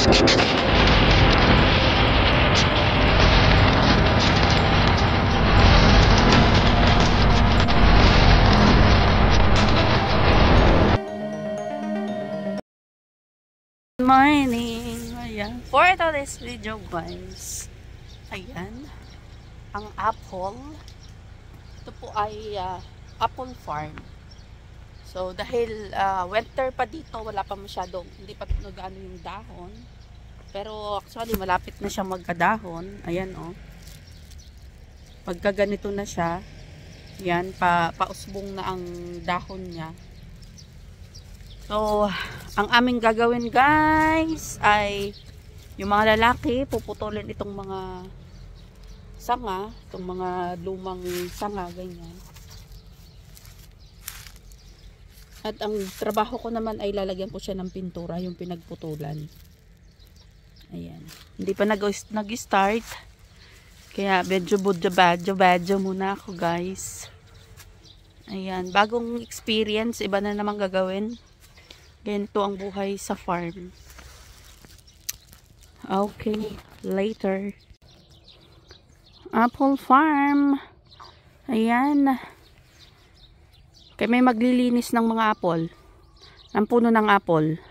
Morning! Ayan. For today's video guys, ayan, ang apple. Ito po ay apple farm. So dahil winter pa dito, wala pa masyadong, hindi pa nag-ano yung dahon. Pero actually malapit na siya magkadahon. Ayan oh. Pagka ganito na siya, yan, pausbong na ang dahon niya. So, ang aming gagawin guys ay yung mga lalaki puputulin itong mga sanga, itong mga lumang sanga, ganyan. At ang trabaho ko naman ay lalagyan ko siya ng pintura, yung pinagputulan. Ayan. Hindi pa nag-start. Kaya medyo badyo muna ako guys. Ayan. Bagong experience, iba na naman gagawin. Ganito ang buhay sa farm. Okay, later. Apple farm. Ayan. Kaya may maglilinis ng mga apple. Ng puno ng apple.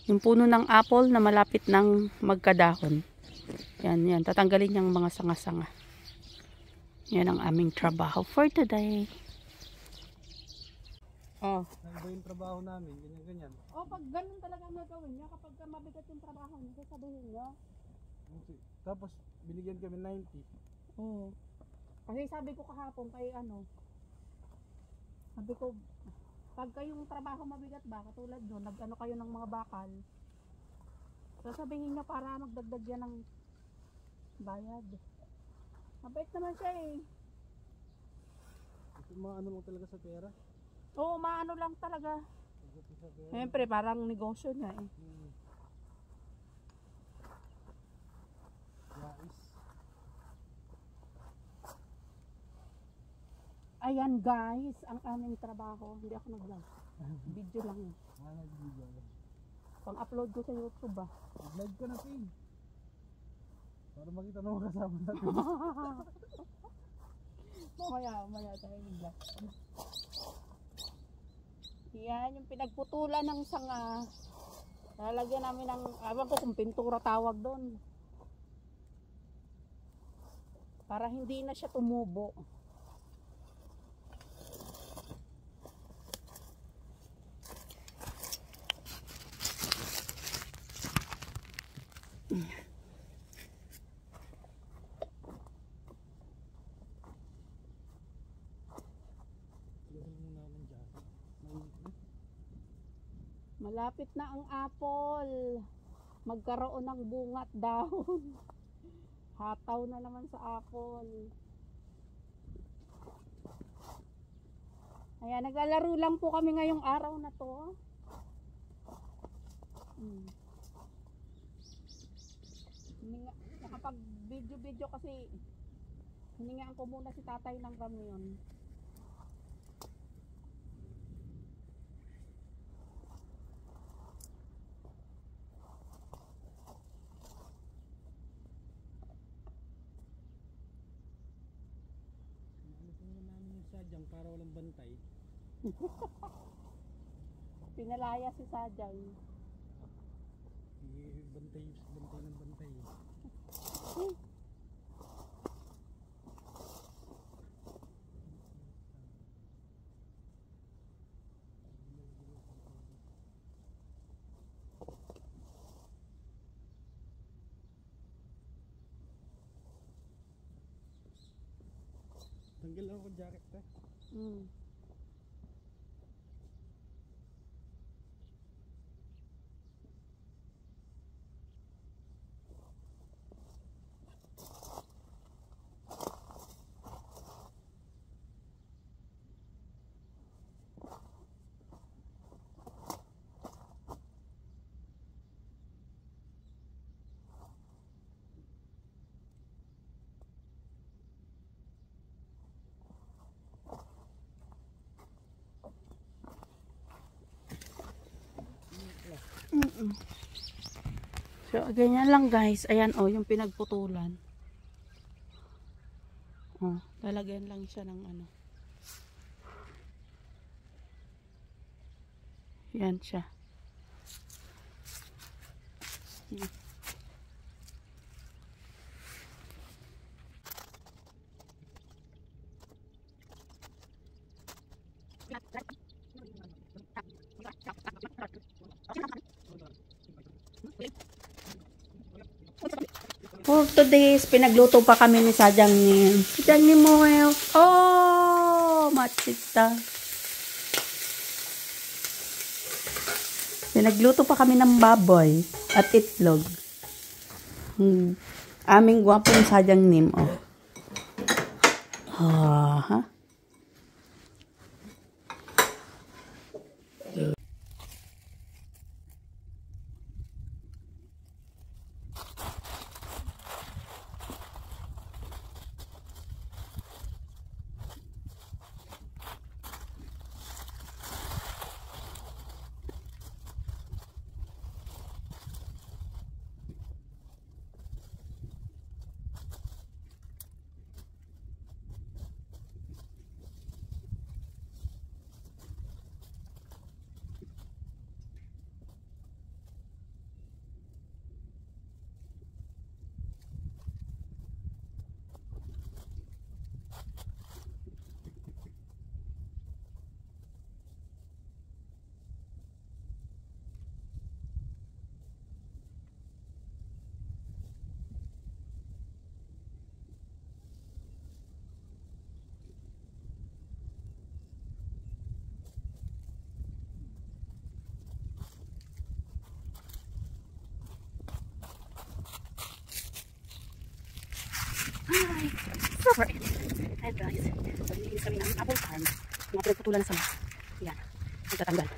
Yung puno ng apple na malapit ng magkadahon. Yan. Tatanggalin yung mga sanga-sanga. Yan ang aming trabaho for today. Oh. Iba yung trabaho namin, ganyan. Oh, pag ganun talaga ang gagawin niya, kapag mabigat yung trabaho niya, sasabihin niya. Tapos, binigyan kami 90. Oo. Kasi sabi ko kahapon kay sabi ko, pag kayong trabaho mabigat ba, katulad doon, nag-ano kayo ng mga bakal, sasabihin niya para magdagdag yan ng bayad. Mabait naman siya eh. Ito maano lang talaga sa pera. Oo, maano lang talaga. Siyempre, parang negosyo niya eh. Ayan guys, ang aming trabaho. Hindi ako nag-vlog. Video lang eh. Pang-upload ko sa YouTube ah. Vlog ka na Pin. Para makita na mga kasama natin. Mamaya tayo mag-vlog. Yan, yung pinagputulan ng sanga. Lalagyan namin ng, awan ko kung pintura tawag doon. Para hindi na siya tumubo. Malapit na ang apple. Magkaroon ng bunga at dahon. Hataw na naman sa apple. Ayan, naglalaro lang po kami ngayong araw na to. Nakapag video kasi hiningaan ko muna si tatay ng ramyon. Sadyang para walang bantay. Pinalaya si Sadyang. Bantay ng bantay. Tanggal lang ako jacket ta. So, ganyan lang guys. Ayan oh, yung pinagputulan. Oh, lalagyan lang siya ng ano. Yan siya. For today's, pinagluto pa kami ni Sadyang Nim. Sadyang Nim mo, oh, machita. Pinagluto pa kami ng baboy at itlog. Aming gwapong Sadyang Nim, oh. Ha? Hi! Super! Hi guys, maglinis kami ng apple farm. Mga pinagputulan na sama. Yan, magtatanggal.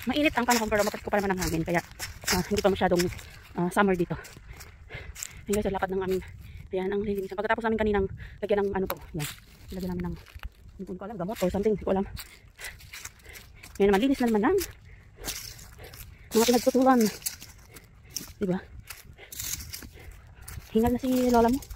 Mainit ang panahon pero mapatik ko pa naman ang hangin kaya hindi pa masyadong summer dito. Ayun guys, lakad ng aming ayan ang lilinisan. Pagkatapos namin kaninang lagyan ng ano to. Yan. Lagyan namin ng hindi ko alam, gamot or something. Hindi ko alam. Ngayon naman, linis na naman ng mga pinagtutulan. Diba? Hingal na si lola mo.